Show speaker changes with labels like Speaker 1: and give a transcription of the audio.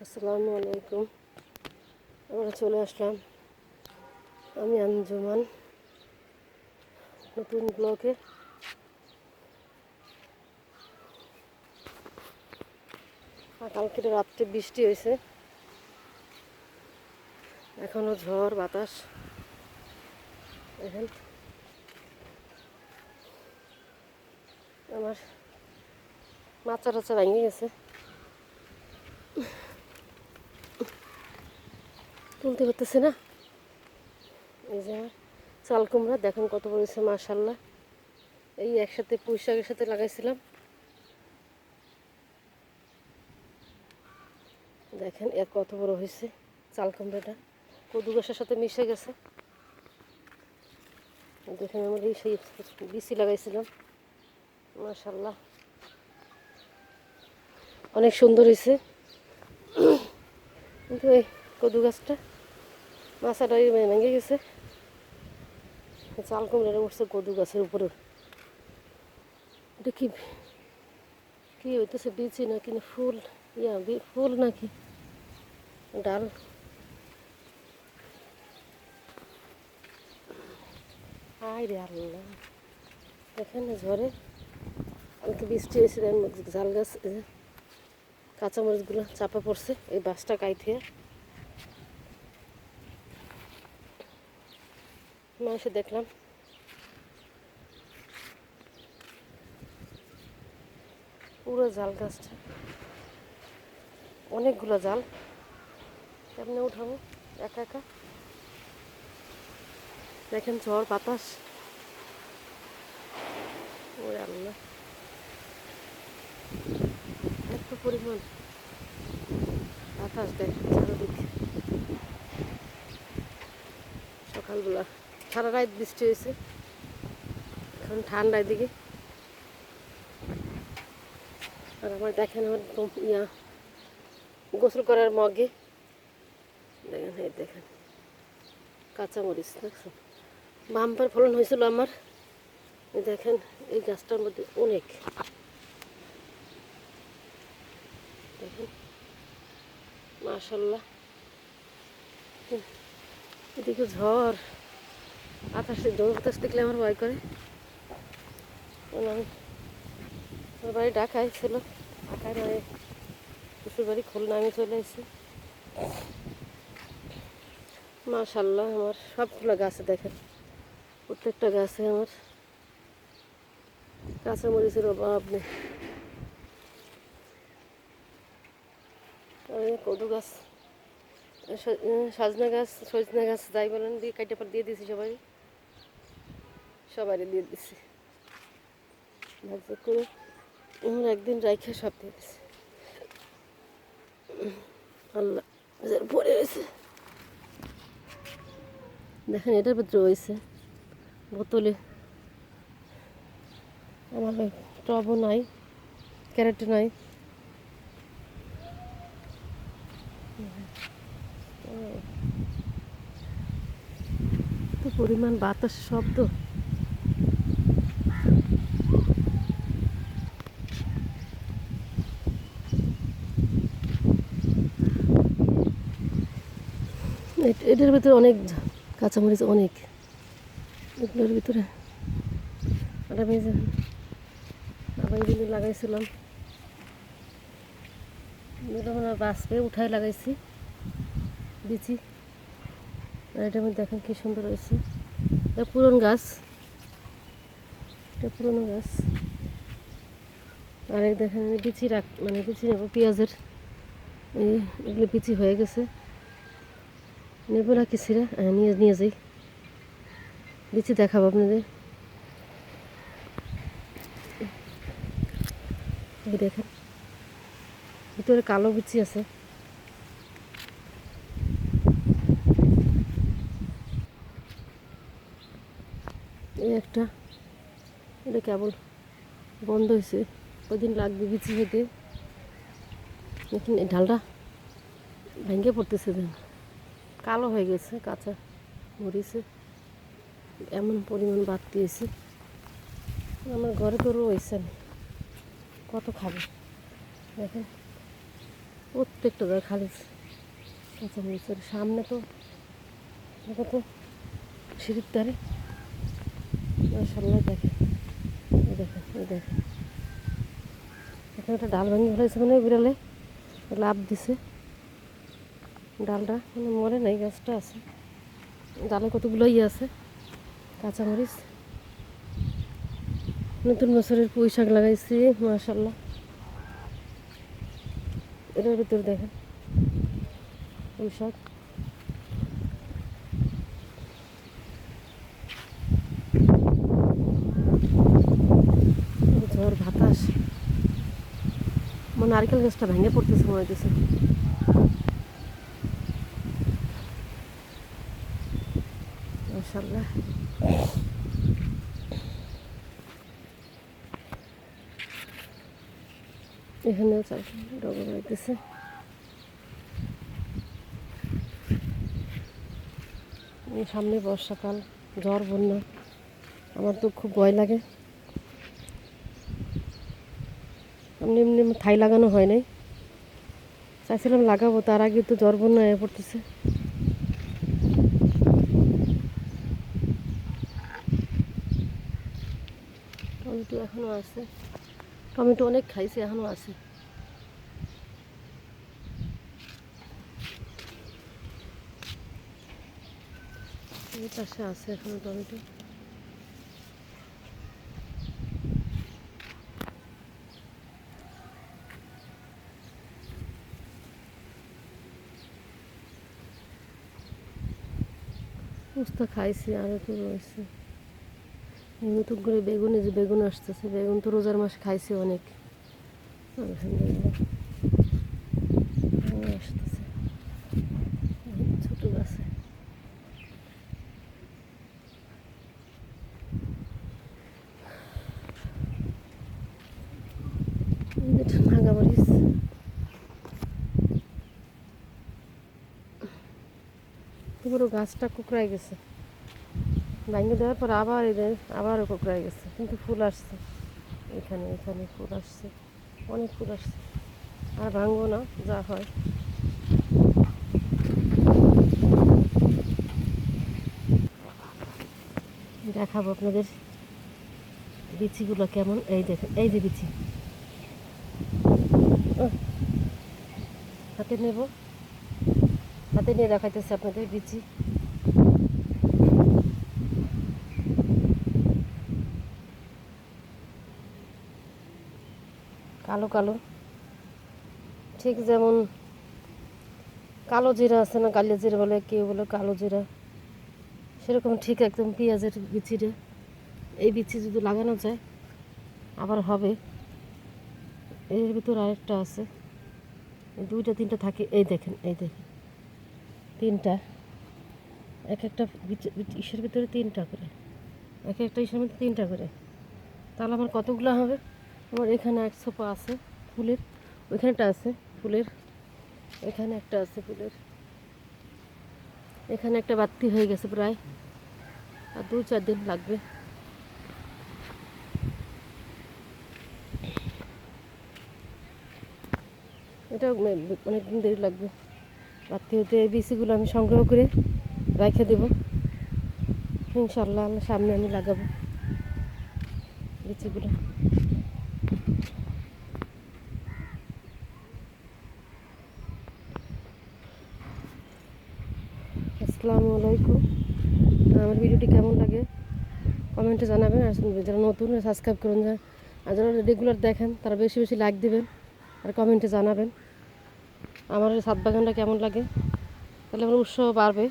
Speaker 1: আসসালামু আলাইকুম। আমরা চলে আসলাম, আমি আঞ্জুমান, নতুন ব্লগে। কালকে রাত্রে বৃষ্টি হয়েছে, এখনও ঝড় বাতাস। এখন আমার মাচা টাচা ভেঙে গেছে, তুলতে পারতেছে না। এই যে আমার চাল কুমড়া দেখুন কত বড় হয়েছে, মাশাল্লাহ। এই একসাথে পুঁই শাকের সাথে লাগাইছিলাম, দেখেন এর কত বড় হয়েছে চাল কুমড়াটা। কদু গাছের সাথে মিশে গেছে। দেখেন আমার এই সেই বিচি লাগাইছিলাম, মাশাল্লাহ অনেক সুন্দর হয়েছে। কিন্তু এই কদু গাছটা মাছাটা ভেঙে গেছে। চাল কুমড়াটা উঠছে কদু গাছের উপরে। এটা কি কি হইতেছে, বিচি নাকি না ফুল? ফুল নাকি ডাল? হায় রে আল্লাহ, দেখেন ঝড়ে কালকে বৃষ্টি হয়েছে, ঝাল গাছ কাঁচামরিচগুলো চাপা পড়ছে। এই বাঁশটা কাইথে এসে দেখলাম পুরো জাল গাছটা, অনেকগুলো জাল, কেমনে উঠাবো একা একা। দেখেন ঝড় বাতাস, ওরে আল্লাহ এত পরিমাণ বাতাস। দেখেন চারদিকে সকালবেলা সারা রাত বৃষ্টি হয়েছে, এখন ঠান্ডার দিকে। আর আমার দেখেন আমার গোসল করার মগে দেখেন, এই দেখেন কাঁচামরিচ দেখছেন, বাম্পার ফলন হয়েছিল আমার। এই দেখেন এই গাছটার মধ্যে অনেক, দেখেন মাশাল্লাহ। এদিকে ঝড় বাতাসে, ঝড় বাতাস দেখলে আমার ভয় করে। আমি আমার বাড়ি ঢাকায় ছিল, ঢাকায় নয় শ্বশুর বাড়ি খুলনা, আমি চলে এসেছি। মাশাল্লাহ আমার সবগুলো গাছে দেখেন, প্রত্যেকটা গাছে আমার কাঁচামরিচের অভাব নেই। আর কদু গাছ, সজনা গাছ, সজনা গাছ যাই বলেন দিয়ে কাটে পর দিয়ে দিয়েছি, সবারই দিয়ে দিচ্ছি ভাগ করে। আমার একদিন রাইখা সব দিয়ে দিচ্ছি, আল্লাহ পরে রয়েছে। দেখেন এটার ভিতরে রয়েছে বোতলে, আমার টবও নাই, ক্যারেটও নাই। তো পরিমাণ বাতাস, শব্দ। এটার ভিতরে অনেক কাঁচামরিচ, অনেক এগুলোর ভিতরে। আর আমি যে আবার লাগাইছিলাম, বাঁচবে উঠায় লাগাইছি বিচি। আর এটা আমি দেখেন কি সুন্দর হয়েছে। এটা পুরনো গাছ, এটা পুরনো গাছ। আর এই দেখেন আমি বিচি মানে বিচি নেবো পেঁয়াজের, এগুলো বিচি হয়ে গেছে, নেবো না কিছুরা নিয়ে নিয়ে যাই, বিচি দেখাবো আপনাদের। এই দেখেন ভিতরে কালো বিচি আছে। এই একটা, এটা কেবল বন্ধ হয়েছে, কদিন লাগবে বিচি হইতে। দেখুন এই ঢালটা ভেঙে পড়তেছে, কালো হয়ে গেছে, কাঁচা মরিচে এমন পরিমাণ বাড়তি হয়েছে। আমার ঘরে তো রয়েছে না, কত খাবে। দেখেন প্রত্যেকটা জায়গায় খালি কাঁচামরিচের। সামনে তো কত সিঁড়ির ধারে মাশাআল্লাহ। দেখেন এই দেখেন এই দেখেন, এখানে একটা ডাল ভেঙে ফেলেছে মানে বিড়ালে লাভ দিছে। ডালটা মানে মরে নাই, গাছটা আছে, ডালে কতগুলো আছে কাঁচামরিচ। নতুন বছরের পুঁই শাক লাগাইছি মাশাআল্লাহ। এটার ভিতরে দেখেন পুঁই শাক। ঝড় বাতাস, আমার নারকেল গাছটা ভেঙে পড়তেছে মনে হইতেছে। মাশাআল্লাহ। এখানেও চাল ডগর হইতেছে। সামনে বর্ষাকাল, ঝড় বন্যা, আমার তো খুব ভয় লাগে। এমনি এমনি ঠাই লাগানো হয় নাই, চাইছিলাম লাগাবো, তার আগে তো ঝড় বন্যা হয়ে পড়তেছে। টমেটো এখনো আছে, টমেটো অনেক খাইছে, এখনো আছে। এই পাশে আছে এখনো টমেটো। উস্তা খাইছি, আরও তো রয়েছে। নতুন করে বেগুনে যে বেগুন আসতেছে, বেগুন তো রোজার মাসে খাইছি অনেক, আলহামদুলিল্লাহ আসতেছে ছোটো গাছে। এটা ভাঙামরিচ, পুরো গাছটা কুকড়ায় গেছে, ভাঙে দেওয়ার পর আবার এদের আবারও কুকড়ায় গেছে, কিন্তু ফুল আসছে। এখানে এখানে ফুল আসছে, অনেক ফুল আসছে। আর ভাঙবো না, যা হয়। দেখাবো আপনাদের বিচিগুলো কেমন। এই দেখেন, এই যে বিচি, হাতে নেব, হাতে নিয়ে দেখাইতেছে আপনাদের বিচি। কালো কালো, ঠিক যেমন কালো জিরা আছে না, কালো জিরা বলে, কেউ বলে কালো জিরা, সেরকম ঠিক একদম পেঁয়াজের বিচিটা। এই বিচি যদি লাগানো যায় আবার হবে। এর ভিতর আরেকটা আছে, দুইটা তিনটা থাকে। এই দেখেন, এই দেখেন, তিনটা, এক একটা ইসের ভিতরে তিনটা করে, এক একটা ইসের মধ্যে তিনটা করে। তাহলে আমার কতগুলো হবে? আমার এখানে এক ছোপা আছে ফুলের, ওইখানটা আছে ফুলের, এখানে একটা আছে ফুলের, এখানে একটা বাতি হয়ে গেছে প্রায়, আর 2-4 দিন লাগবে। এটা অনেক দিন দেরি লাগবে বাতি হতে। এই বিচিগুলো আমি সংগ্রহ করে রেখে দেবো ইনশাল্লাহ, সামনে আমি লাগাবো বিচিগুলো। আসসালামু আলাইকুম। আমার ভিডিওটি কেমন লাগে কমেন্টে জানাবেন। আর যারা নতুন সাবস্ক্রাইব করুন, আর যারা রেগুলার দেখেন তারা বেশি বেশি লাইক দেবেন আর কমেন্টে জানাবেন আমার ছাদ বাগানটা কেমন লাগে, তাহলে আমার উৎসাহ বাড়বে।